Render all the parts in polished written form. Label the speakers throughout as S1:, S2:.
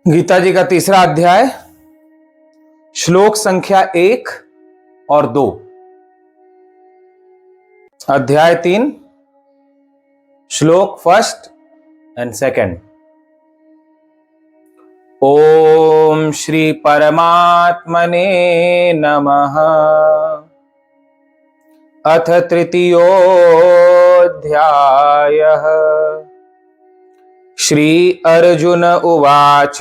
S1: गीता जी का तीसरा अध्याय, श्लोक संख्या 1 और 2। अध्याय 3, श्लोक 1 एंड 2। ओम श्री परमात्मने नमः। अथ तृतीयोऽध्यायः। श्री अर्जुन उवाच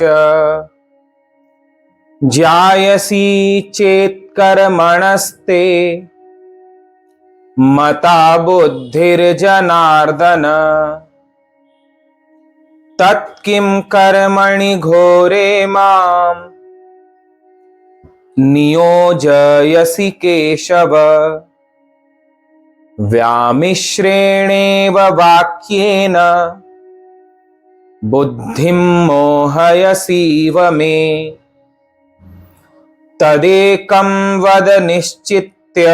S1: ज्यायसी चेत् कर्मणस्ते मता बुद्धिर्जनार्दन तत्किं कर्मणि घोरे मां नियोजयसि केशव। व्यामिश्रेणेव वाक्येन बुद्धिं मोहयसीव मे। तदेकं वद निश्चित्य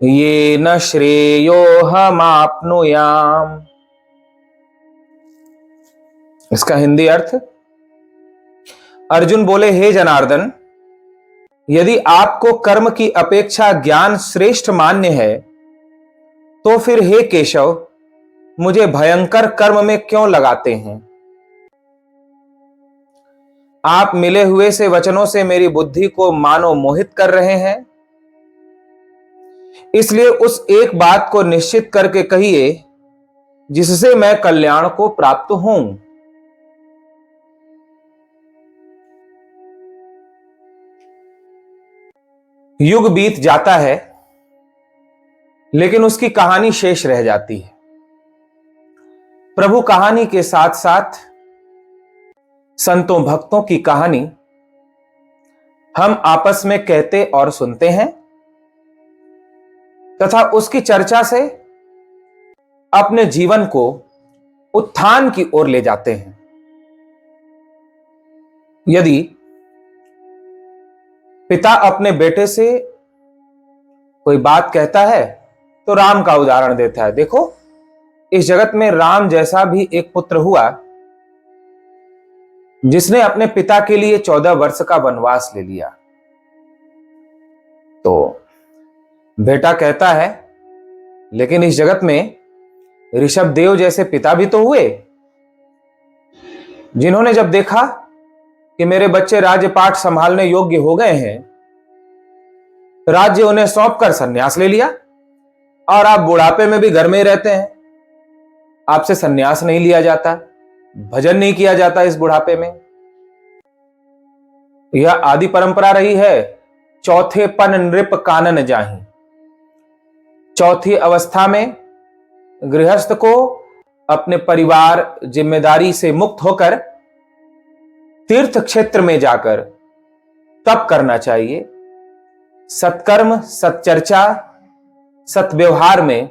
S1: येन श्रेयोऽहमाप्नुयाम्। इसका हिंदी अर्थ। अर्जुन बोले, हे जनार्दन, यदि आपको कर्म की अपेक्षा ज्ञान श्रेष्ठ मान्य है तो फिर हे केशव, मुझे भयंकर कर्म में क्यों लगाते हैं? आप मिले हुए से वचनों से मेरी बुद्धि को मानो मोहित कर रहे हैं, इसलिए उस एक बात को निश्चित करके कहिए जिससे मैं कल्याण को प्राप्त हूं। युग बीत जाता है लेकिन उसकी कहानी शेष रह जाती है। प्रभु कहानी के साथ साथ संतों भक्तों की कहानी हम आपस में कहते और सुनते हैं तथा उसकी चर्चा से अपने जीवन को उत्थान की ओर ले जाते हैं। यदि पिता अपने बेटे से कोई बात कहता है तो राम का उदाहरण देता है। देखो, इस जगत में राम जैसा भी एक पुत्र हुआ जिसने अपने पिता के लिए 14 वर्ष का वनवास ले लिया। तो बेटा कहता है, लेकिन इस जगत में ऋषभ देव जैसे पिता भी तो हुए, जिन्होंने जब देखा कि मेरे बच्चे राज्यपाठ संभालने योग्य हो गए हैं, राज्य उन्हें सौंपकर संन्यास ले लिया और आप बुढ़ापे में भी घर में ही रहते हैं। आपसे संन्यास नहीं लिया जाता, भजन नहीं किया जाता इस बुढ़ापे में। यह आदि परंपरा रही है। चौथे पन नृप कानन जाहि। चौथी अवस्था में गृहस्थ को अपने परिवार जिम्मेदारी से मुक्त होकर तीर्थ क्षेत्र में जाकर तप करना चाहिए। सत्कर्म, सच्चर्चा, सत्व्यवहार में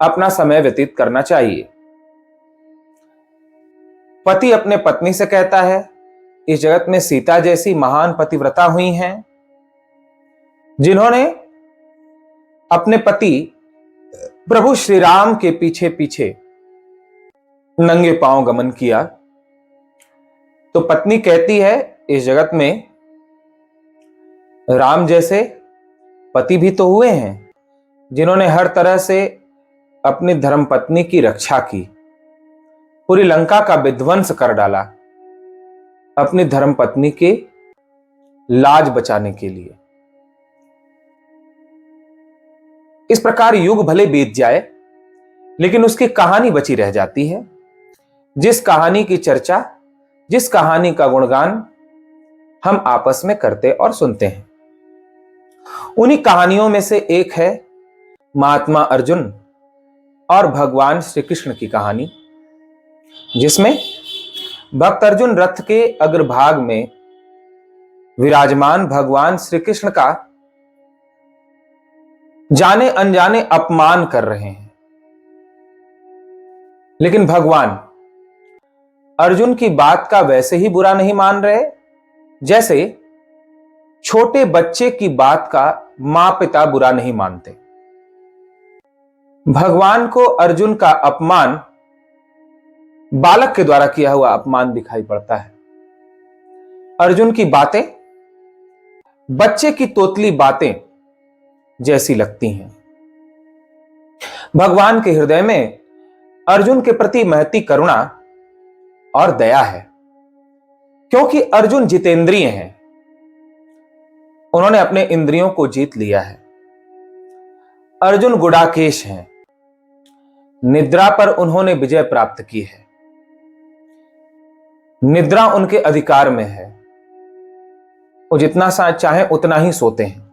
S1: अपना समय व्यतीत करना चाहिए। पति अपने पत्नी से कहता है, इस जगत में सीता जैसी महान पतिव्रता हुई हैं जिन्होंने अपने पति प्रभु श्री राम के पीछे पीछे नंगे पांव गमन किया। तो पत्नी कहती है, इस जगत में राम जैसे पति भी तो हुए हैं जिन्होंने हर तरह से अपनी धर्मपत्नी की रक्षा की, पूरी लंका का विध्वंस कर डाला अपनी धर्मपत्नी के लाज बचाने के लिए। इस प्रकार युग भले बीत जाए लेकिन उसकी कहानी बची रह जाती है। जिस कहानी की चर्चा, जिस कहानी का गुणगान हम आपस में करते और सुनते हैं, उन्हीं कहानियों में से एक है महात्मा अर्जुन और भगवान श्री कृष्ण की कहानी, जिसमें भक्त अर्जुन रथ के अग्रभाग में विराजमान भगवान श्री कृष्ण का जाने अनजाने अपमान कर रहे हैं। लेकिन भगवान अर्जुन की बात का वैसे ही बुरा नहीं मान रहे जैसे छोटे बच्चे की बात का मां पिता बुरा नहीं मानते। भगवान को अर्जुन का अपमान बालक के द्वारा किया हुआ अपमान दिखाई पड़ता है। अर्जुन की बातें बच्चे की तोतली बातें जैसी लगती हैं। भगवान के हृदय में अर्जुन के प्रति महती करुणा और दया है, क्योंकि अर्जुन जितेंद्रिय हैं। उन्होंने अपने इंद्रियों को जीत लिया है। अर्जुन गुडाकेश हैं। निद्रा पर उन्होंने विजय प्राप्त की है। निद्रा उनके अधिकार में है। वो जितना चाहे उतना ही सोते हैं,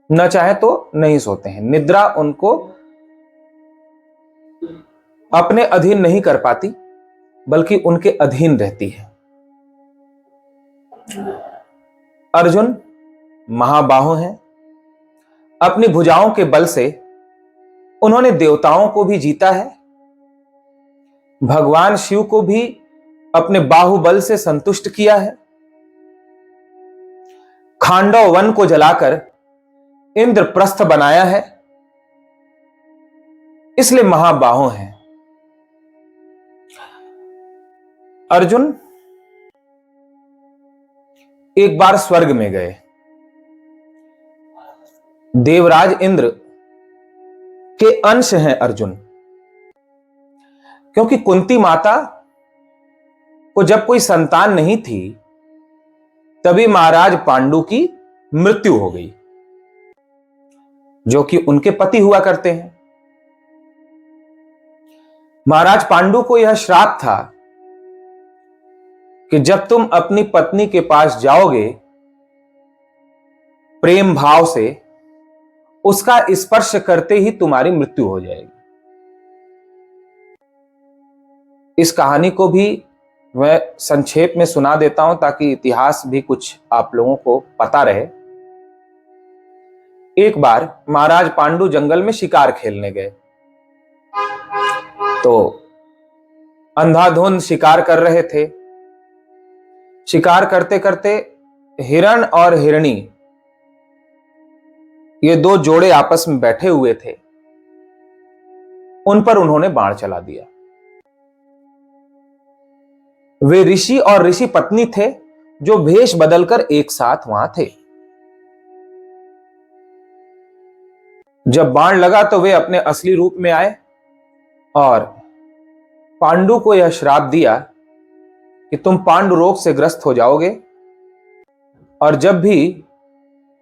S1: न चाहे तो नहीं सोते हैं। निद्रा उनको अपने अधीन नहीं कर पाती, बल्कि उनके अधीन रहती है। अर्जुन महाबाहु हैं। अपनी भुजाओं के बल से उन्होंने देवताओं को भी जीता है। भगवान शिव को भी अपने बाहुबल से संतुष्ट किया है। खांडव वन को जलाकर इंद्रप्रस्थ बनाया है। इसलिए महाबाहु हैं। अर्जुन एक बार स्वर्ग में गए। देवराज इंद्र के अंश हैं अर्जुन, क्योंकि कुंती माता को जब कोई संतान नहीं थी, तभी महाराज पांडु की मृत्यु हो गई, जो कि उनके पति हुआ करते हैं। महाराज पांडु को यह श्राप था कि जब तुम अपनी पत्नी के पास जाओगे, प्रेम भाव से उसका स्पर्श करते ही तुम्हारी मृत्यु हो जाएगी। इस कहानी को भी मैं संक्षेप में सुना देता हूं, ताकि इतिहास भी कुछ आप लोगों को पता रहे। एक बार महाराज पांडु जंगल में शिकार खेलने गए, तो अंधाधुंध शिकार कर रहे थे। शिकार करते करते हिरण और हिरणी, ये दो जोड़े आपस में बैठे हुए थे, उन पर उन्होंने बाण चला दिया। वे ऋषि और ऋषि पत्नी थे, जो भेष बदलकर एक साथ वहां थे। जब बाण लगा तो वे अपने असली रूप में आए और पांडु को यह श्राप दिया कि तुम पांडु रोग से ग्रस्त हो जाओगे, और जब भी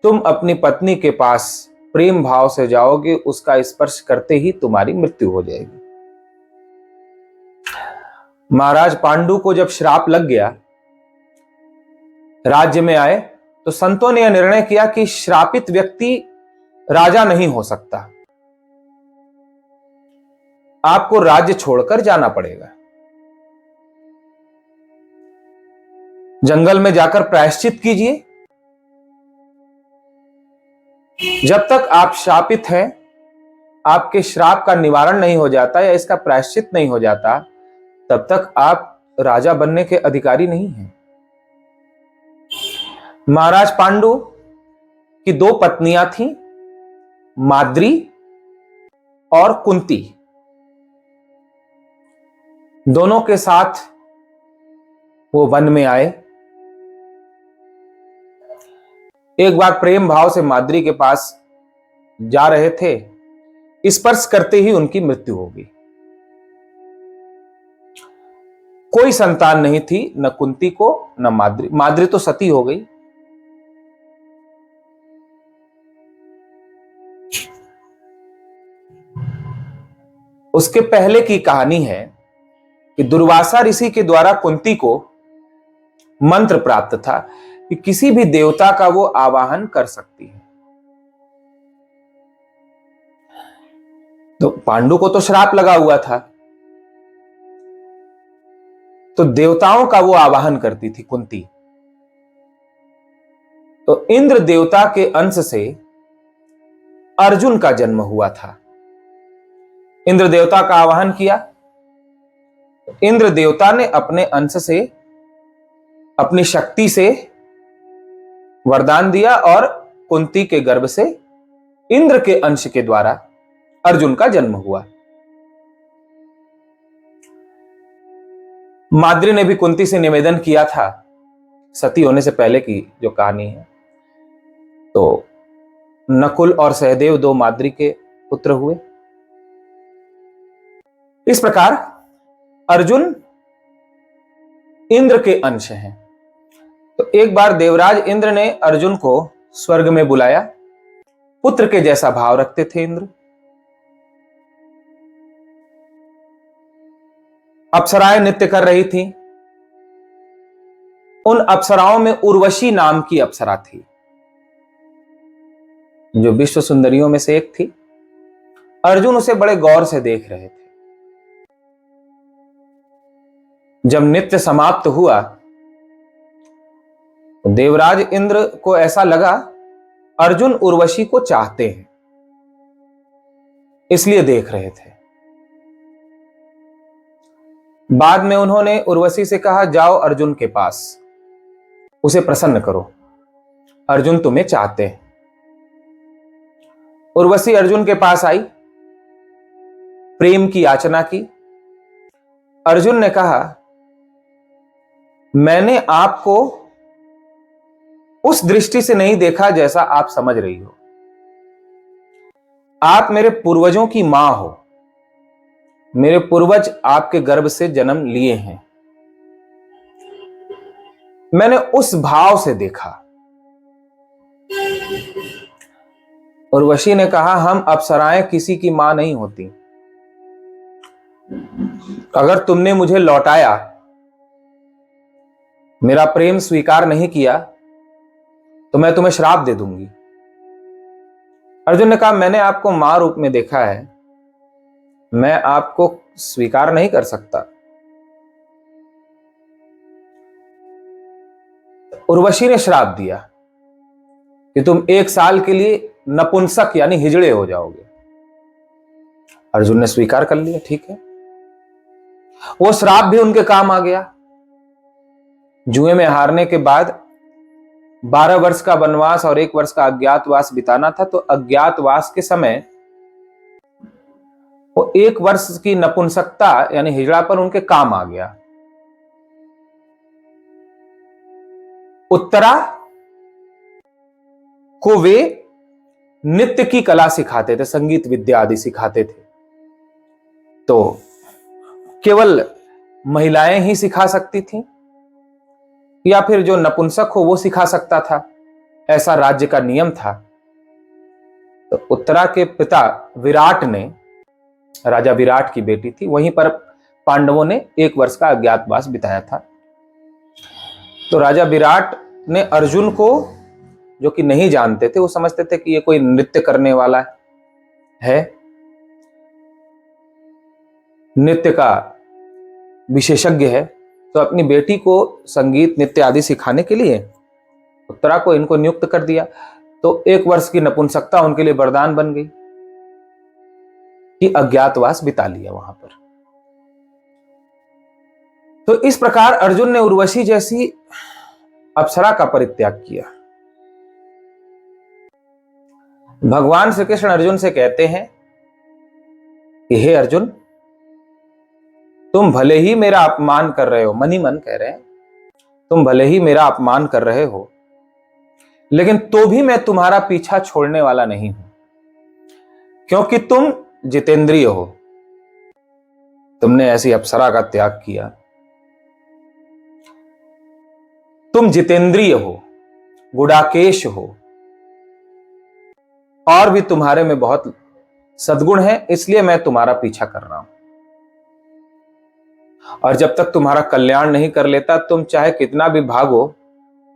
S1: तुम अपनी पत्नी के पास प्रेम भाव से जाओगे, उसका स्पर्श करते ही तुम्हारी मृत्यु हो जाएगी। महाराज पांडु को जब श्राप लग गया, राज्य में आए, तो संतों ने यह निर्णय किया कि श्रापित व्यक्ति राजा नहीं हो सकता, आपको राज्य छोड़कर जाना पड़ेगा। जंगल में जाकर प्रायश्चित कीजिए। जब तक आप शापित हैं, आपके श्राप का निवारण नहीं हो जाता या इसका प्रायश्चित नहीं हो जाता, तब तक आप राजा बनने के अधिकारी नहीं हैं। महाराज पांडु की दो पत्नियां थीं, माद्री और कुंती। दोनों के साथ वो वन में आए। एक बार प्रेम भाव से माद्री के पास जा रहे थे, स्पर्श करते ही उनकी मृत्यु हो गई। कोई संतान नहीं थी, न कुंती को न माद्री। माद्री तो सती हो गई। उसके पहले की कहानी है कि दुर्वासा ऋषि के द्वारा कुंती को मंत्र प्राप्त था कि किसी भी देवता का वो आवाहन कर सकती है। तो पांडु को तो श्राप लगा हुआ था, तो देवताओं का वो आवाहन करती थी कुंती। तो इंद्र देवता के अंश से अर्जुन का जन्म हुआ था। इंद्र देवता का आवाहन किया। इंद्र देवता ने अपने अंश से, अपनी शक्ति से वरदान दिया और कुंती के गर्भ से इंद्र के अंश के द्वारा अर्जुन का जन्म हुआ। माद्री ने भी कुंती से निवेदन किया था, सती होने से पहले की जो कहानी है। तो नकुल और सहदेव दो माद्री के पुत्र हुए। इस प्रकार अर्जुन इंद्र के अंश हैं। तो एक बार देवराज इंद्र ने अर्जुन को स्वर्ग में बुलाया। पुत्र के जैसा भाव रखते थे इंद्र। अप्सराएं नृत्य कर रही थी। उन अप्सराओं में उर्वशी नाम की अप्सरा थी, जो विश्व सुंदरियों में से एक थी। अर्जुन उसे बड़े गौर से देख रहे थे। जब नृत्य समाप्त हुआ तो देवराज इंद्र को ऐसा लगा अर्जुन उर्वशी को चाहते हैं, इसलिए देख रहे थे। बाद में उन्होंने उर्वशी से कहा, जाओ अर्जुन के पास, उसे प्रसन्न करो, अर्जुन तुम्हें चाहते हैं। उर्वशी अर्जुन के पास आई, प्रेम की याचना की। अर्जुन ने कहा, मैंने आपको उस दृष्टि से नहीं देखा जैसा आप समझ रही हो। आप मेरे पूर्वजों की मां हो। मेरे पूर्वज आपके गर्भ से जन्म लिए हैं। मैंने उस भाव से देखा। उर्वशी ने कहा, हम अप्सराएं किसी की मां नहीं होती। अगर तुमने मुझे लौटाया, मेरा प्रेम स्वीकार नहीं किया, तो मैं तुम्हें श्राप दे दूंगी। अर्जुन ने कहा, मैंने आपको मां रूप में देखा है, मैं आपको स्वीकार नहीं कर सकता। उर्वशी ने श्राप दिया कि तुम 1 साल के लिए नपुंसक यानी हिजड़े हो जाओगे। अर्जुन ने स्वीकार कर लिया, ठीक है। वो श्राप भी उनके काम आ गया। जुए में हारने के बाद 12 वर्ष का वनवास और 1 वर्ष का अज्ञातवास बिताना था। तो अज्ञातवास के समय वो 1 वर्ष की नपुंसकता यानी हिजड़ापन उनके काम आ गया। उत्तरा को वे नृत्य की कला सिखाते थे, संगीत विद्या आदि सिखाते थे। तो केवल महिलाएं ही सिखा सकती थीं, या फिर जो नपुंसक हो वो सिखा सकता था, ऐसा राज्य का नियम था। तो उत्तरा के पिता विराट ने, राजा विराट की बेटी थी, वहीं पर पांडवों ने 1 वर्ष का अज्ञातवास बिताया था। तो राजा विराट ने अर्जुन को, जो कि नहीं जानते थे, वो समझते थे कि ये कोई नृत्य करने वाला है, नृत्य का विशेषज्ञ है, तो अपनी बेटी को संगीत नृत्य आदि सिखाने के लिए उत्तरा को इनको नियुक्त कर दिया। तो 1 वर्ष की नपुंसकता उनके लिए वरदान बन गई कि अज्ञातवास बिता लिया वहां पर। तो इस प्रकार अर्जुन ने उर्वशी जैसी अप्सरा का परित्याग किया। भगवान श्री कृष्ण अर्जुन से कहते हैं कि हे अर्जुन, तुम भले ही मेरा अपमान कर रहे हो, मन ही मन कह रहे हैं, तुम भले ही मेरा अपमान कर रहे हो, लेकिन तो भी मैं तुम्हारा पीछा छोड़ने वाला नहीं हूं, क्योंकि तुम जितेंद्रिय हो। तुमने ऐसी अप्सरा का त्याग किया। तुम जितेंद्रिय हो, गुडाकेश हो, और भी तुम्हारे में बहुत सद्गुण है, इसलिए मैं तुम्हारा पीछा कर रहा हूं। और जब तक तुम्हारा कल्याण नहीं कर लेता, तुम चाहे कितना भी भागो,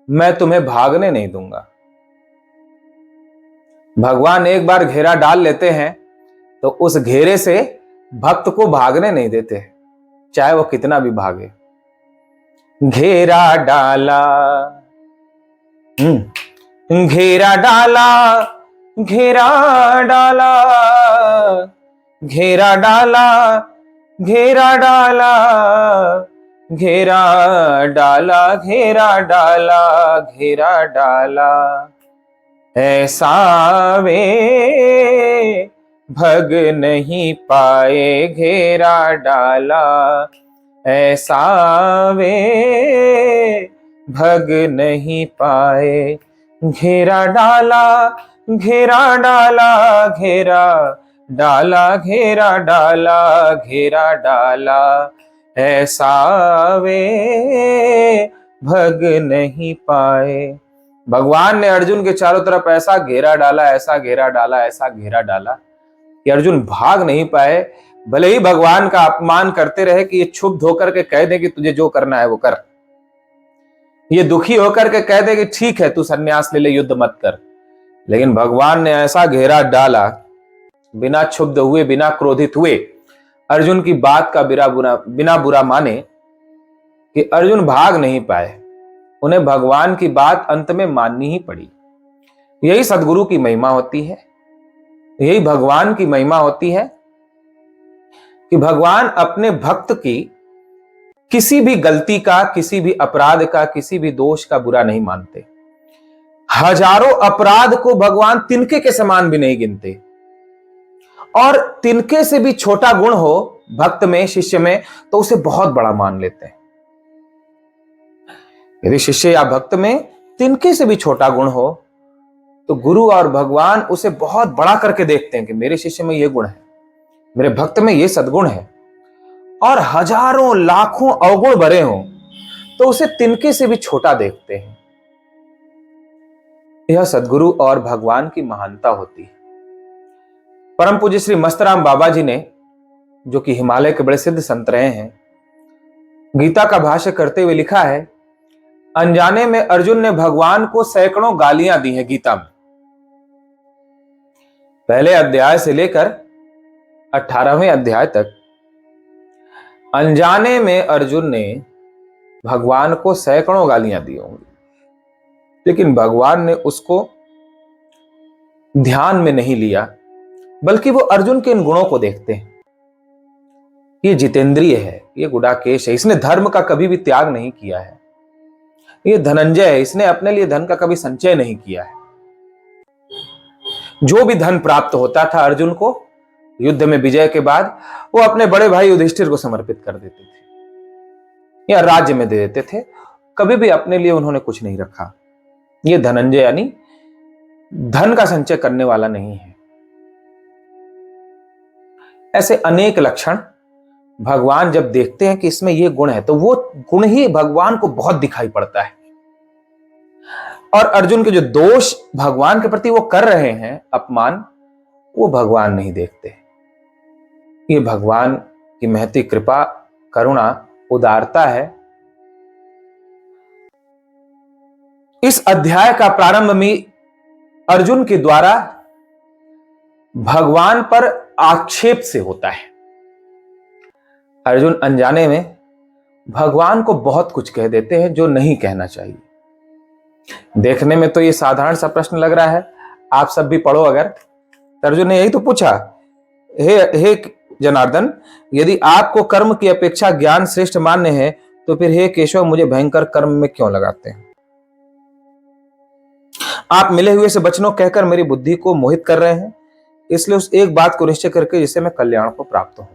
S1: मैं तुम्हें भागने नहीं दूंगा। भगवान एक बार घेरा डाल लेते हैं तो उस घेरे से भक्त को भागने नहीं देते, चाहे वो कितना भी भागे। घेरा डाला, घेरा डाला, घेरा डाला, घेरा डाला, घेरा डाला, घेरा डाला, घेरा डाला, घेरा डाला, ऐसा वे भग नहीं पाए, घेरा डाला, ऐसा वे भग नहीं पाए। घेरा डाला, घेरा डाला, घेरा डाला, घेरा डाला, घेरा डाला, ऐसा वे भग नहीं पाए। भगवान ने अर्जुन के चारों तरफ ऐसा घेरा डाला, ऐसा घेरा डाला, ऐसा घेरा डाला कि अर्जुन भाग नहीं पाए। भले ही भगवान का अपमान करते रहे कि ये क्षुब्ध होकर के कह दे कि तुझे जो करना है वो कर, ये दुखी होकर के कह दे कि ठीक है तू सन्यास ले ले, युद्ध मत कर, लेकिन भगवान ने ऐसा घेरा डाला, बिना क्षुब्ध हुए, बिना क्रोधित हुए, अर्जुन की बात का बिना बुरा माने कि अर्जुन भाग नहीं पाए। उन्हें भगवान की बात अंत में माननी ही पड़ी। यही सद्गुरु की महिमा होती है, यही भगवान की महिमा होती है कि भगवान अपने भक्त की किसी भी गलती का, किसी भी अपराध का, किसी भी दोष का बुरा नहीं मानते। हजारों अपराध को भगवान तिनके के समान भी नहीं गिनते, और तिनके से भी छोटा गुण हो भक्त में, शिष्य में, तो उसे बहुत बड़ा मान लेते हैं। यदि शिष्य या भक्त में तिनके से भी छोटा गुण हो तो गुरु और भगवान उसे बहुत बड़ा करके देखते हैं कि मेरे शिष्य में यह गुण है, मेरे भक्त में यह सद्गुण है, और हजारों लाखों अवगुण भरे हों तो उसे तिनके से भी छोटा देखते हैं। यह सद्गुरु और भगवान की महानता होती है। परम पूज्य श्री मस्तराम बाबा जी ने, जो कि हिमालय के बड़े सिद्ध संत रहे हैं, गीता का भाष्य करते हुए लिखा है, अनजाने में अर्जुन ने भगवान को सैकड़ों गालियां दी हैं गीता में। पहले अध्याय से लेकर 18वें अध्याय तक अनजाने में अर्जुन ने भगवान को सैकड़ों गालियां दी होंगी, लेकिन भगवान ने उसको ध्यान में नहीं लिया, बल्कि वो अर्जुन के इन गुणों को देखते हैं। ये जितेंद्रिय है, ये गुडाकेश है, इसने धर्म का कभी भी त्याग नहीं किया है। ये धनंजय है, इसने अपने लिए धन का कभी संचय नहीं किया है। जो भी धन प्राप्त होता था अर्जुन को युद्ध में विजय के बाद, वो अपने बड़े भाई युधिष्ठिर को समर्पित कर देते थे या राज्य में दे देते थे। कभी भी अपने लिए उन्होंने कुछ नहीं रखा। ये धनंजय यानी धन का संचय करने वाला नहीं है। ऐसे अनेक लक्षण भगवान जब देखते हैं कि इसमें यह गुण है, तो वो गुण ही भगवान को बहुत दिखाई पड़ता है। और अर्जुन के जो दोष भगवान के प्रति वो कर रहे हैं, अपमान, वो भगवान नहीं देखते। ये भगवान की महती कृपा, करुणा, उदारता है। इस अध्याय का प्रारंभ में अर्जुन के द्वारा भगवान पर आक्षेप से होता है। अर्जुन अनजाने में भगवान को बहुत कुछ कह देते हैं जो नहीं कहना चाहिए। देखने में तो ये साधारण सा प्रश्न लग रहा है, आप सब भी पढ़ो अगर। अर्जुन ने यही तो पूछा, हे जनार्दन, यदि आपको कर्म की अपेक्षा ज्ञान श्रेष्ठ मान्य है तो फिर हे केशव, मुझे भयंकर कर्म में क्यों लगाते हैं? आप मिले हुए से वचनों कहकर मेरी बुद्धि को मोहित कर रहे हैं, इसलिए उस एक बात को निश्चय करके जिससे मैं कल्याण को प्राप्त हूं।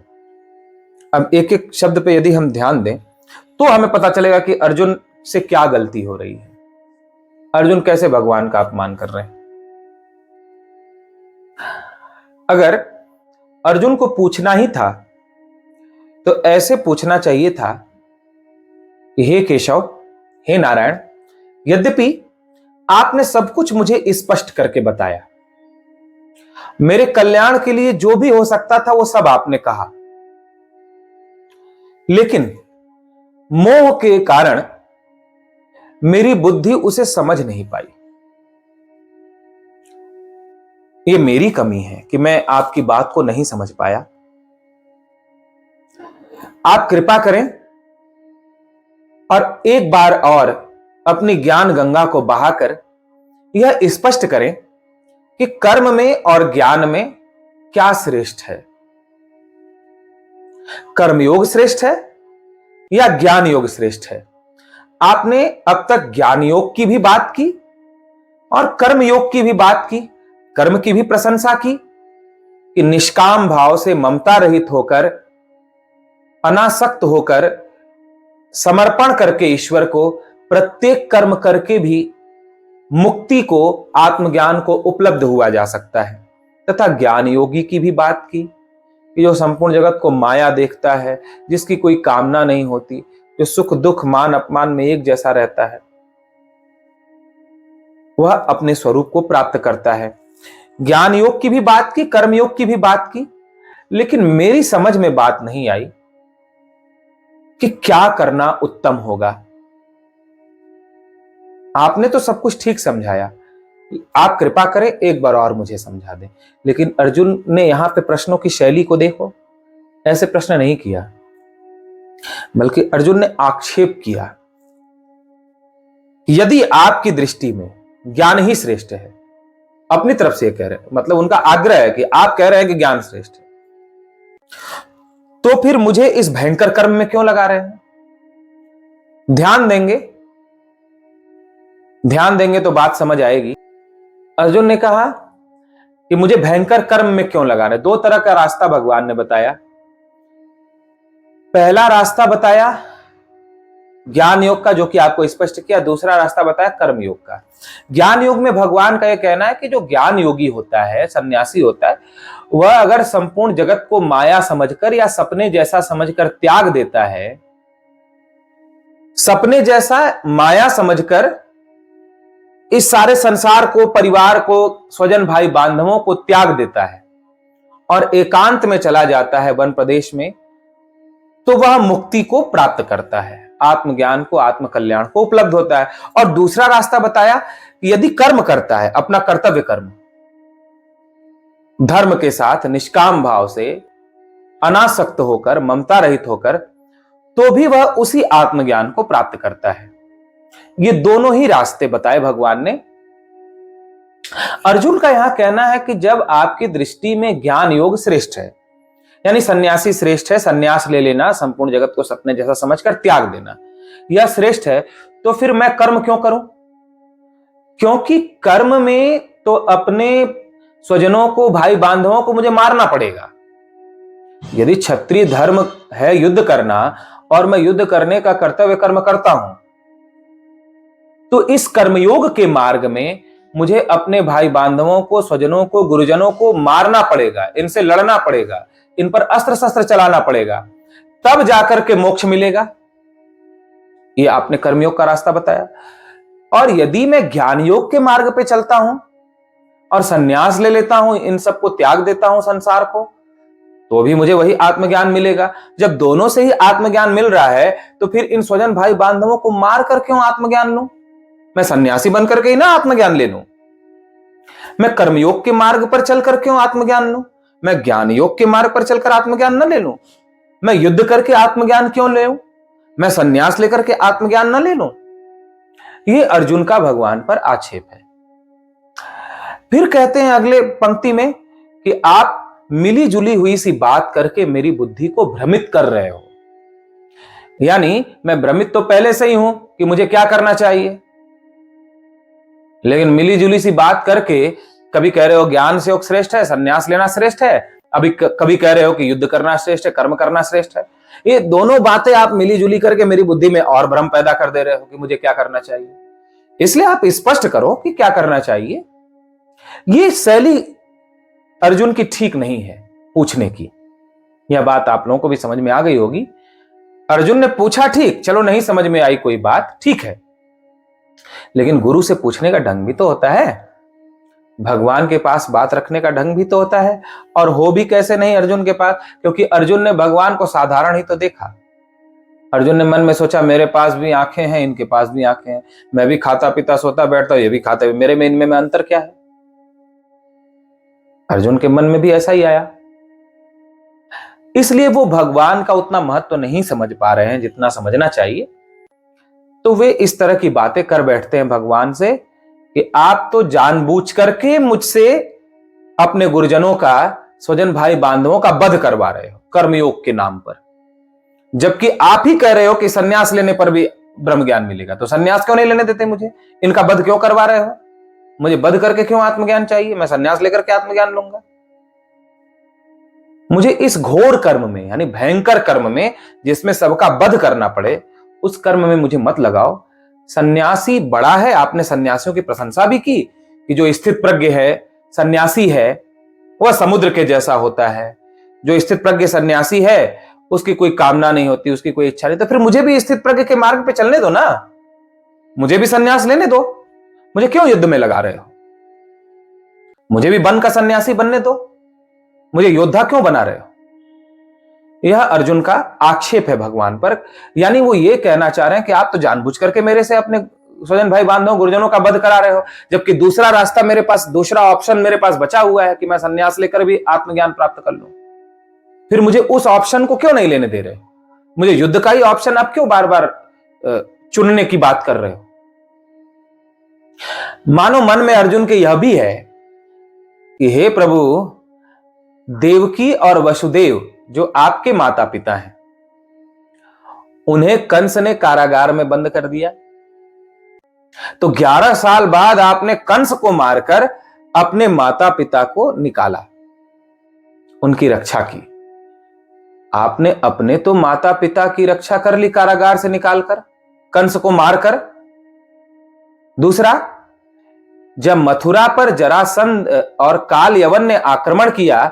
S1: अब एक एक शब्द पे यदि हम ध्यान दें तो हमें पता चलेगा कि अर्जुन से क्या गलती हो रही है, अर्जुन कैसे भगवान का अपमान कर रहे हैं। अगर अर्जुन को पूछना ही था तो ऐसे पूछना चाहिए था कि हे केशव, हे नारायण, यद्यपि आपने सब कुछ मुझे स्पष्ट करके बताया, मेरे कल्याण के लिए जो भी हो सकता था वो सब आपने कहा, लेकिन मोह के कारण मेरी बुद्धि उसे समझ नहीं पाई। ये मेरी कमी है कि मैं आपकी बात को नहीं समझ पाया। आप कृपा करें और एक बार और अपनी ज्ञान गंगा को बहाकर यह स्पष्ट करें कि कर्म में और ज्ञान में क्या श्रेष्ठ है। कर्मयोग श्रेष्ठ है या ज्ञान योग श्रेष्ठ है? आपने अब तक ज्ञान योग की भी बात की और कर्म योग की भी बात की, कर्म की भी प्रशंसा की कि निष्काम भाव से ममता रहित होकर, अनासक्त होकर समर्पण करके ईश्वर को, प्रत्येक कर्म करके भी मुक्ति को, आत्मज्ञान को उपलब्ध हुआ जा सकता है। तथा ज्ञान योगी की भी बात की कि जो संपूर्ण जगत को माया देखता है, जिसकी कोई कामना नहीं होती, जो सुख दुख मान अपमान में एक जैसा रहता है, वह अपने स्वरूप को प्राप्त करता है। ज्ञान योग की भी बात की, कर्म योग की भी बात की, लेकिन मेरी समझ में बात नहीं आई कि क्या करना उत्तम होगा। आपने तो सब कुछ ठीक समझाया, आप कृपा करें एक बार और मुझे समझा दें। लेकिन अर्जुन ने यहां पे प्रश्नों की शैली को देखो, ऐसे प्रश्न नहीं किया, बल्कि अर्जुन ने आक्षेप किया। यदि आपकी दृष्टि में ज्ञान ही श्रेष्ठ है, अपनी तरफ से कह रहे हैं, मतलब उनका आग्रह है कि आप कह रहे हैं कि ज्ञान श्रेष्ठ है, तो फिर मुझे इस भयंकर कर्म में क्यों लगा रहे हैं? ध्यान देंगे तो बात समझ आएगी। अर्जुन ने कहा कि मुझे भयंकर कर्म में क्यों लगा रहे हैं। दो तरह का रास्ता भगवान ने बताया। पहला रास्ता बताया ज्ञान योग का, जो कि आपको स्पष्ट किया। दूसरा रास्ता बताया कर्म योग का। ज्ञान योग में भगवान का यह कहना है कि जो ज्ञान योगी होता है, सन्यासी होता है, वह अगर संपूर्ण जगत को माया समझकर या सपने जैसा समझकर त्याग देता है, सपने जैसा माया समझकर इस सारे संसार को, परिवार को, स्वजन भाई बांधवों को त्याग देता है और एकांत में चला जाता है, वन प्रदेश में, तो वह मुक्ति को प्राप्त करता है, आत्मज्ञान को, आत्मकल्याण को उपलब्ध होता है। और दूसरा रास्ता बताया कि यदि कर्म करता है, अपना कर्तव्य कर्म धर्म के साथ निष्काम भाव से, अनासक्त होकर, ममता रहित होकर, तो भी वह उसी आत्मज्ञान को प्राप्त करता है। ये दोनों ही रास्ते बताए भगवान ने। अर्जुन का यहां कहना है कि जब आपकी दृष्टि में ज्ञान योग श्रेष्ठ है, यानी सन्यासी श्रेष्ठ है, सन्यास ले लेना, संपूर्ण जगत को सपने जैसा समझकर त्याग देना, यह श्रेष्ठ है, तो फिर मैं कर्म क्यों करूं? क्योंकि कर्म में तो अपने स्वजनों को, भाई बांधवों को मुझे मारना पड़ेगा। यदि क्षत्रिय धर्म है युद्ध करना और मैं युद्ध करने का कर्तव्य कर्म करता हूं, तो इस कर्मयोग के मार्ग में मुझे अपने भाई बांधवों को, स्वजनों को, गुरुजनों को मारना पड़ेगा, इनसे लड़ना पड़ेगा, इन पर अस्त्र शस्त्र चलाना पड़ेगा, तब जाकर के मोक्ष मिलेगा। ये आपने कर्मयोग का रास्ता बताया। और यदि मैं ज्ञान योग के मार्ग पे चलता हूं और सन्यास ले लेता हूं, इन सबको त्याग देता हूं संसार को, तो भी मुझे वही आत्मज्ञान मिलेगा। जब दोनों से ही आत्मज्ञान मिल रहा है, तो फिर इन स्वजन भाई बांधवों को मार कर क्यों आत्मज्ञान लूं? मैं सन्यासी बनकर के ही ना आत्मज्ञान ले लूं। मैं कर्मयोग के मार्ग पर चलकर क्यों आत्मज्ञान लूं? मैं ज्ञान योग के मार्ग पर चलकर आत्मज्ञान न ले लूं? मैं युद्ध करके आत्मज्ञान क्यों ले लूं? मैं सन्यास लेकर के आत्मज्ञान न ले लूं? ये अर्जुन का भगवान पर आक्षेप है। फिर कहते हैं अगले पंक्ति में कि आप मिली जुली हुई सी बात करके मेरी बुद्धि को भ्रमित कर रहे हो। यानी मैं भ्रमित तो पहले से ही हूं कि मुझे क्या करना चाहिए, लेकिन मिली जुली सी बात करके कभी कह रहे हो ज्ञान से योग श्रेष्ठ है, सन्यास लेना श्रेष्ठ है, कभी कह रहे हो कि युद्ध करना श्रेष्ठ है, कर्म करना श्रेष्ठ है। ये दोनों बातें आप मिली जुली करके मेरी बुद्धि में और भ्रम पैदा कर दे रहे हो कि मुझे क्या करना चाहिए। इसलिए आप स्पष्ट करो कि क्या करना चाहिए। ये शैली अर्जुन की ठीक नहीं है पूछने की। यह बात आप लोगों को भी समझ में आ गई होगी। अर्जुन ने पूछा, ठीक, चलो नहीं समझ में आई कोई बात, ठीक है, लेकिन गुरु से पूछने का ढंग भी तो होता है, भगवान के पास बात रखने का ढंग भी तो होता है। और हो भी कैसे नहीं अर्जुन के पास, क्योंकि अर्जुन ने भगवान को साधारण ही तो देखा। अर्जुन ने मन में सोचा, मेरे पास भी आंखें हैं, इनके पास भी आंखें हैं, मैं भी खाता पीता सोता बैठता हूं, ये भी खाते, मेरे में इनमें अंतर क्या है? अर्जुन के मन में भी ऐसा ही आया। इसलिए वो भगवान का उतना महत्व नहीं समझ पा रहे हैं जितना समझना चाहिए। तो वे इस तरह की बातें कर बैठते हैं भगवान से कि आप तो जानबूझ करके मुझसे अपने गुरुजनों का, स्वजन भाई बांधवों का वध करवा रहे हो कर्मयोग के नाम पर, जबकि आप ही कह रहे हो कि सन्यास लेने पर भी ब्रह्म ज्ञान मिलेगा। तो सन्यास क्यों नहीं लेने देते मुझे? इनका वध क्यों करवा रहे हो? मुझे वध करके क्यों आत्मज्ञान चाहिए? मैं सन्यास लेकर के आत्मज्ञान लूंगा। मुझे इस घोर कर्म में, यानी भयंकर कर्म में, जिसमें सबका वध करना पड़े, उस कर्म में मुझे मत लगाओ। सन्यासी बड़ा है, आपने सन्यासियों की प्रशंसा भी की कि जो स्थित प्रज्ञ है, सन्यासी है, वह समुद्र के जैसा होता है। जो स्थित प्रज्ञ सन्यासी है उसकी कोई कामना नहीं होती, उसकी कोई इच्छा नहीं। तो फिर मुझे भी स्थित प्रज्ञ के मार्ग पे चलने दो ना, मुझे भी सन्यास लेने दो। मुझे क्यों युद्ध में लगा रहे हो? मुझे भी वन का सन्यासी बनने दो, मुझे योद्धा क्यों बना रहे हो? यह अर्जुन का आक्षेप है भगवान पर। यानी वो ये कहना चाह रहे हैं कि आप तो जानबूझ करके मेरे से अपने स्वजन भाई बांधव गुरुजनों का वध करा रहे हो, जबकि दूसरा रास्ता मेरे पास, दूसरा ऑप्शन मेरे पास बचा हुआ है कि मैं सन्यास लेकर भी आत्मज्ञान प्राप्त कर लूं। फिर मुझे उस ऑप्शन को क्यों नहीं लेने दे रहे? मुझे युद्ध का ही ऑप्शन आप क्यों बार बार चुनने की बात कर रहे हो? मानो मन में अर्जुन के यह भी है कि हे प्रभु, देवकी और वसुदेव जो आपके माता पिता हैं, उन्हें कंस ने कारागार में बंद कर दिया, तो 11 साल बाद आपने कंस को मारकर अपने माता पिता को निकाला, उनकी रक्षा की। आपने अपने तो माता पिता की रक्षा कर ली कारागार से निकालकर, कंस को मारकर। दूसरा, जब मथुरा पर जरासंध और काल यवन ने आक्रमण किया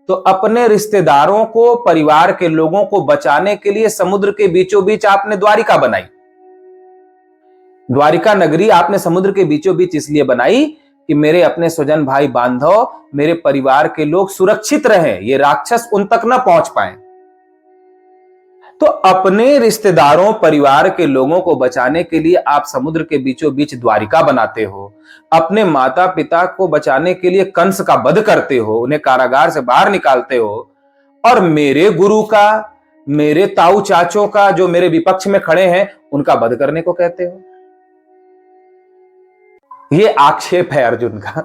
S1: तो अपने रिश्तेदारों को, परिवार के लोगों को बचाने के लिए समुद्र के बीचों बीच आपने द्वारिका बनाई। द्वारिका नगरी आपने समुद्र के बीचों बीच इसलिए बनाई कि मेरे अपने स्वजन भाई बांधव, मेरे परिवार के लोग सुरक्षित रहें, ये राक्षस उन तक न पहुंच पाए। तो अपने रिश्तेदारों, परिवार के लोगों को बचाने के लिए आप समुद्र के बीचों बीच द्वारिका बनाते हो, अपने माता पिता को बचाने के लिए कंस का वध करते हो, उन्हें कारागार से बाहर निकालते हो, और मेरे गुरु का, मेरे ताऊ चाचों का, जो मेरे विपक्ष में खड़े हैं, उनका वध करने को कहते हो। ये आक्षेप है अर्जुन का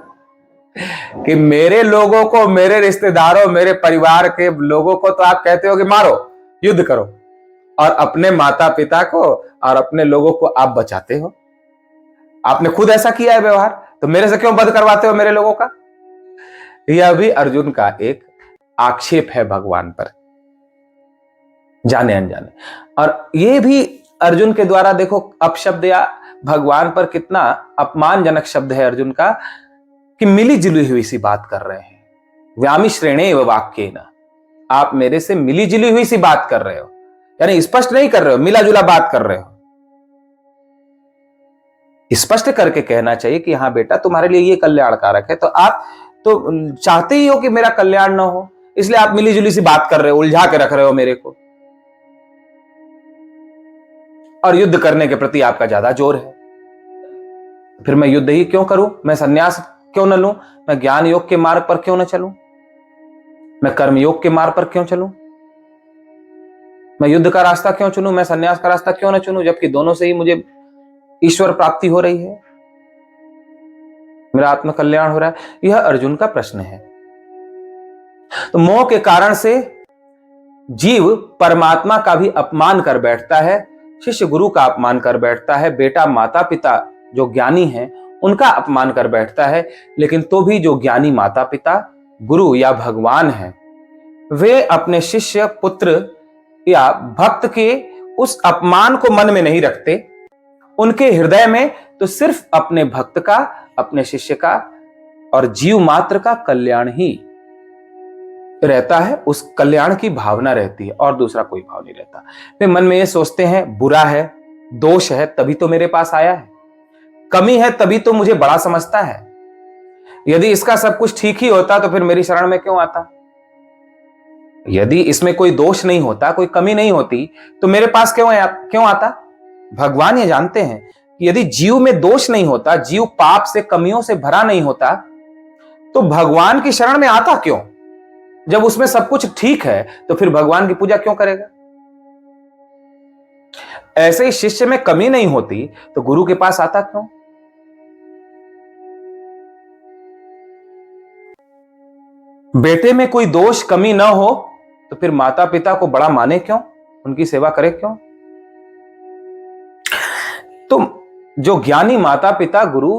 S1: कि मेरे लोगों को, मेरे रिश्तेदारों, मेरे परिवार के लोगों को तो आप कहते हो कि मारो, युद्ध करो, और अपने माता पिता को और अपने लोगों को आप बचाते हो। आपने खुद ऐसा किया है व्यवहार, तो मेरे से क्यों वध करवाते हो मेरे लोगों का? यह भी अर्जुन का एक आक्षेप है भगवान पर, जाने अनजाने। और यह भी अर्जुन के द्वारा देखो अपशब्द या भगवान पर कितना अपमानजनक शब्द है अर्जुन का, कि मिली जुली हुई सी बात कर रहे हैं। व्यामिश्रेणेव वाक्येन, आप मेरे से मिली जुली हुई सी बात कर रहे हो, यानी स्पष्ट नहीं कर रहे हो, मिला जुला बात कर रहे हो। स्पष्ट करके कहना चाहिए कि हाँ बेटा, तुम्हारे लिए ये कल्याणकारक है, तो आप तो चाहते ही हो कि मेरा कल्याण ना हो, इसलिए आप मिली जुली सी बात कर रहे हो, उलझा के रख रहे हो मेरे को, और युद्ध करने के प्रति आपका ज्यादा जोर है। फिर मैं युद्ध ही क्यों करूं? मैं सन्यास क्यों न लूं? मैं ज्ञान योग के मार्ग पर क्यों न चलूं? मैं कर्म योग के मार्ग पर क्यों चलूं? मैं युद्ध का रास्ता क्यों चुनूं? मैं सन्यास का रास्ता क्यों न चुनूं, जबकि दोनों से ही मुझे ईश्वर प्राप्ति हो रही है, मेरा आत्म कल्याण हो रहा है। यह अर्जुन का प्रश्न है। तो मोह के कारण से जीव परमात्मा का भी अपमान कर बैठता है, शिष्य गुरु का अपमान कर बैठता है, बेटा माता पिता जो ज्ञानी हैं उनका अपमान कर बैठता है। लेकिन तो भी जो ज्ञानी माता पिता, गुरु या भगवान हैं, वे अपने शिष्य, पुत्र या भक्त के उस अपमान को मन में नहीं रखते। उनके हृदय में तो सिर्फ अपने भक्त का, अपने शिष्य का और जीव मात्र का कल्याण ही रहता है, उस कल्याण की भावना रहती है, और दूसरा कोई भाव नहीं रहता। वे मन में ये सोचते हैं बुरा है, दोष है, तभी तो मेरे पास आया है, कमी है तभी तो मुझे बड़ा समझता है। यदि इसका सब कुछ ठीक ही होता तो फिर मेरी शरण में क्यों आता? यदि इसमें कोई दोष नहीं होता, कोई कमी नहीं होती, तो मेरे पास क्यों आता? भगवान ये जानते हैं कि यदि जीव में दोष नहीं होता, जीव पाप से, कमियों से भरा नहीं होता, तो भगवान की शरण में आता क्यों? जब उसमें सब कुछ ठीक है तो फिर भगवान की पूजा क्यों करेगा? ऐसे ही शिष्य में कमी नहीं होती तो गुरु के पास आता क्यों? बेटे में कोई दोष, कमी ना हो तो फिर माता पिता को बड़ा माने क्यों, उनकी सेवा करे क्यों? तो जो ज्ञानी माता पिता, गुरु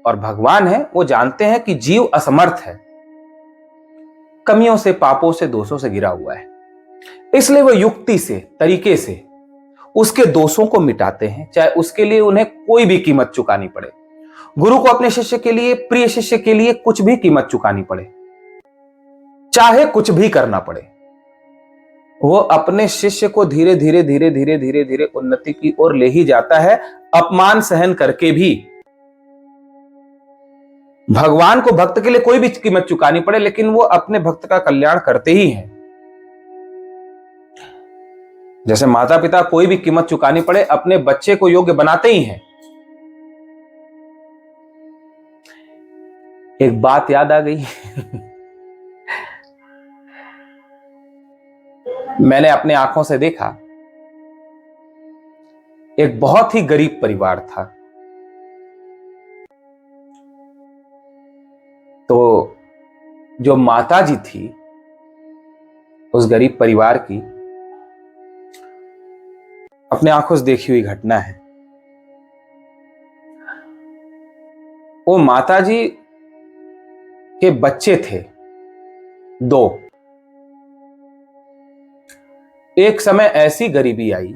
S1: और भगवान है, वो जानते हैं कि जीव असमर्थ है, कमियों से, पापों से, दोषों से घिरा हुआ है। इसलिए वो युक्ति से, तरीके से उसके दोषों को मिटाते हैं, चाहे उसके लिए उन्हें कोई भी कीमत चुकानी पड़े। गुरु को अपने शिष्य के लिए, प्रिय शिष्य के लिए कुछ भी कीमत चुकानी पड़े, चाहे कुछ भी करना पड़े, वो अपने शिष्य को धीरे धीरे धीरे धीरे धीरे धीरे उन्नति की ओर ले ही जाता है, अपमान सहन करके भी। भगवान को भक्त के लिए कोई भी कीमत चुकानी पड़े, लेकिन वो अपने भक्त का कल्याण करते ही हैं। जैसे माता पिता कोई भी कीमत चुकानी पड़े अपने बच्चे को योग्य बनाते ही हैं। एक बात याद आ गई मैंने अपने आंखों से देखा, एक बहुत ही गरीब परिवार था। तो जो माता जी थी उस गरीब परिवार की, अपने आंखों से देखी हुई घटना है। वो माता जी के बच्चे थे 2। एक समय ऐसी गरीबी आई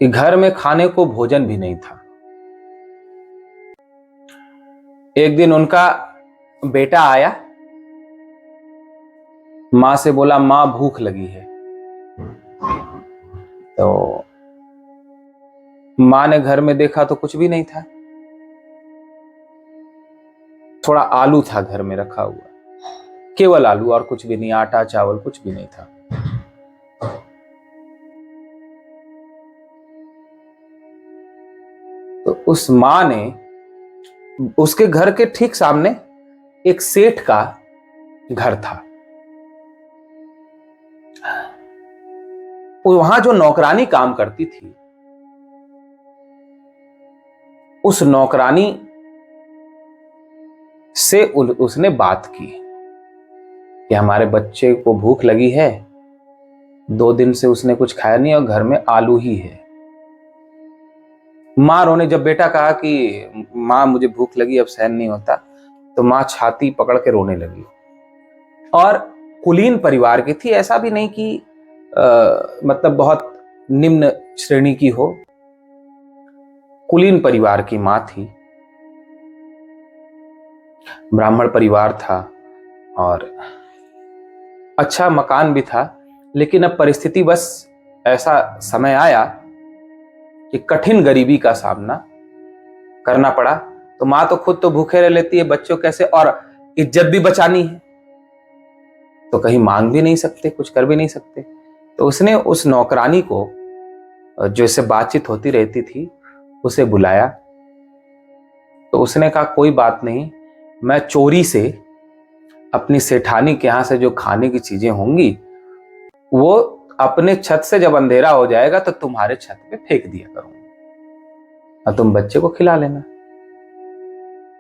S1: कि घर में खाने को भोजन भी नहीं था। एक दिन उनका बेटा आया, मां से बोला, मां भूख लगी है। तो मां ने घर में देखा तो कुछ भी नहीं था, थोड़ा आलू था घर में रखा हुआ, केवल आलू और कुछ भी नहीं, आटा चावल कुछ भी नहीं था। तो उस मां ने, उसके घर के ठीक सामने एक सेठ का घर था, वहां जो नौकरानी काम करती थी, उस नौकरानी से उसने बात की कि हमारे बच्चे को भूख लगी है, 2 दिन से उसने कुछ खाया नहीं और घर में आलू ही है। मां रोने, जब बेटा कहा कि मां मुझे भूख लगी, अब सहन नहीं होता, तो मां छाती पकड़ के रोने लगी। और कुलीन परिवार की थी, ऐसा भी नहीं कि मतलब बहुत निम्न श्रेणी की हो, कुलीन परिवार की मां थी, ब्राह्मण परिवार था और अच्छा मकान भी था। लेकिन अब परिस्थिति बस ऐसा समय आया कि कठिन गरीबी का सामना करना पड़ा। तो मां तो खुद तो भूखे रह लेती है, बच्चों कैसे, और इज्जत भी बचानी है, तो कहीं मांग भी नहीं सकते, कुछ कर भी नहीं सकते। तो उसने उस नौकरानी को, जो इससे बातचीत होती रहती थी, उसे बुलाया। तो उसने कहा, कोई बात नहीं, मैं चोरी से अपनी सेठानी के यहां से जो खाने की चीजें होंगी वो अपने छत से जब अंधेरा हो जाएगा तो तुम्हारे छत पे फेंक दिया करूंगा और तुम बच्चे को खिला लेना।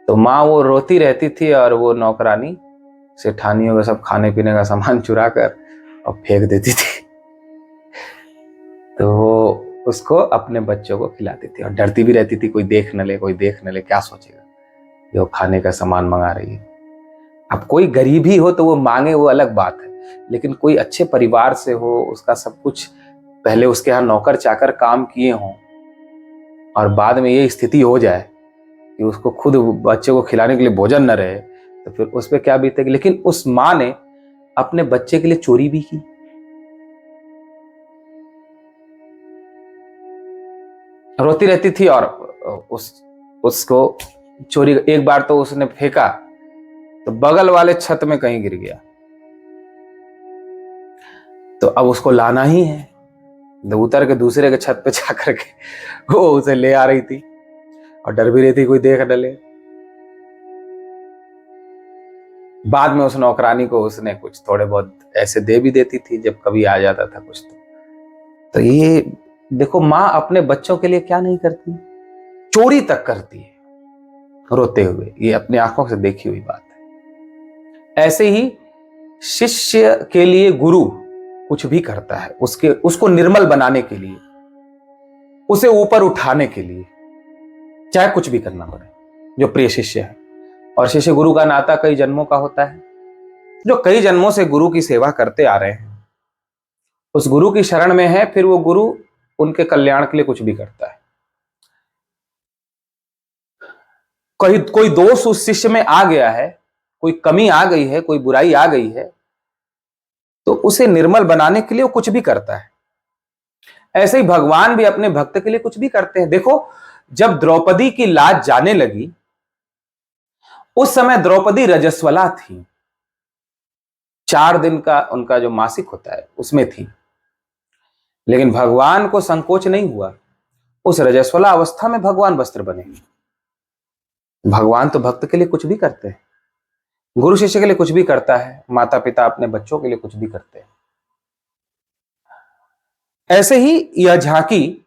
S1: तो माँ वो रोती रहती थी और वो नौकरानी सेठानियों का सब खाने पीने का सामान चुरा कर और फेंक देती थी। तो वो उसको अपने बच्चों को खिलाती थी और डरती भी रहती थी, कोई देख न ले, कोई देख न ले, क्या सोचेगा ये वो खाने का सामान मंगा रही है। अब कोई गरीब ही हो तो वो मांगे, वो अलग बात है, लेकिन कोई अच्छे परिवार से हो, उसका सब कुछ पहले उसके यहाँ नौकर चाकर काम किए हों और बाद में ये स्थिति हो जाए कि उसको खुद बच्चे को खिलाने के लिए भोजन न रहे, तो फिर उस पर क्या बीतेगी। लेकिन उस माँ ने अपने बच्चे के लिए चोरी भी की। रोती रहती थी और उसको चोरी, एक बार तो उसने फेंका तो बगल वाले छत में कहीं गिर गया, तो अब उसको लाना ही है। तो उतर के दूसरे के छत पे जाकर के वो उसे ले आ रही थी और डर भी रही थी कोई देख न ले। बाद में उस नौकरानी को उसने कुछ थोड़े बहुत ऐसे दे भी देती थी जब कभी आ जाता था कुछ। तो ये देखो, माँ अपने बच्चों के लिए क्या नहीं करती, चोरी तक करती है रोते हुए। ये अपनी आंखों से देखी हुई बात है। ऐसे ही शिष्य के लिए गुरु कुछ भी करता है, उसको निर्मल बनाने के लिए, उसे ऊपर उठाने के लिए, चाहे कुछ भी करना पड़े, जो प्रिय शिष्य है। और शिष्य गुरु का नाता कई जन्मों का होता है। जो कई जन्मों से गुरु की सेवा करते आ रहे हैं उस गुरु की शरण में है, फिर वो गुरु उनके कल्याण के लिए कुछ भी करता है। कोई दोष उस शिष्य में आ गया है, कोई कमी आ गई है, कोई बुराई आ गई है, तो उसे निर्मल बनाने के लिए वो कुछ भी करता है। ऐसे ही भगवान भी अपने भक्त के लिए कुछ भी करते हैं। देखो, जब द्रौपदी की लाज जाने लगी, उस समय द्रौपदी रजस्वला थी, 4 दिन का उनका जो मासिक होता है उसमें थी, लेकिन भगवान को संकोच नहीं हुआ। उस रजस्वला अवस्था में भगवान वस्त्र बने। भगवान तो भक्त के लिए कुछ भी करते हैं, गुरु शिष्य के लिए कुछ भी करता है, माता पिता अपने बच्चों के लिए कुछ भी करते हैं। ऐसे ही यह झांकी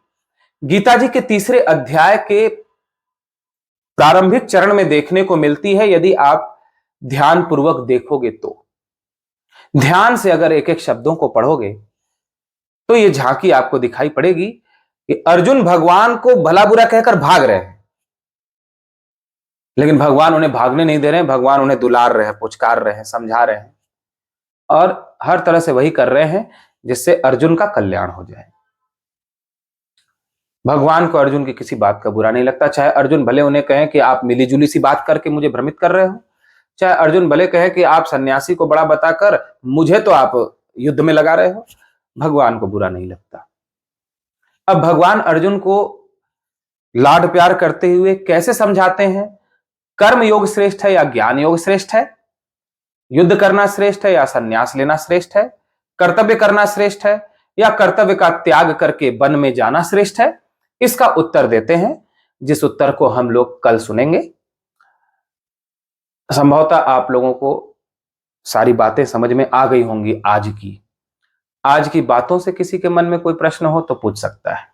S1: गीता जी के तीसरे अध्याय के प्रारंभिक चरण में देखने को मिलती है। यदि आप ध्यान पूर्वक देखोगे तो, ध्यान से अगर एक एक शब्दों को पढ़ोगे तो यह झांकी आपको दिखाई पड़ेगी कि अर्जुन भगवान को भला बुरा कहकर भाग रहे हैं, लेकिन भगवान उन्हें भागने नहीं दे रहे हैं। भगवान उन्हें दुलार रहे हैं, पुचकार रहे हैं, समझा रहे हैं और हर तरह से वही कर रहे हैं जिससे अर्जुन का कल्याण हो जाए। भगवान को अर्जुन की किसी बात का बुरा नहीं लगता, चाहे अर्जुन भले उन्हें कहें कि आप मिलीजुली सी बात करके मुझे भ्रमित कर रहे हो, चाहे अर्जुन भले कहे कि आप सन्यासी को बड़ा बताकर मुझे तो आप युद्ध में लगा रहे हो, भगवान को बुरा नहीं लगता। अब भगवान अर्जुन को लाड प्यार करते हुए कैसे समझाते हैं? कर्म योग श्रेष्ठ है या ज्ञान योग श्रेष्ठ है? युद्ध करना श्रेष्ठ है या संन्यास लेना श्रेष्ठ है? कर्तव्य करना श्रेष्ठ है या कर्तव्य का त्याग करके वन में जाना श्रेष्ठ है? इसका उत्तर देते हैं, जिस उत्तर को हम लोग कल सुनेंगे। संभवतः आप लोगों को सारी बातें समझ में आ गई होंगी। आज की बातों से किसी के मन में कोई प्रश्न हो तो पूछ सकता है।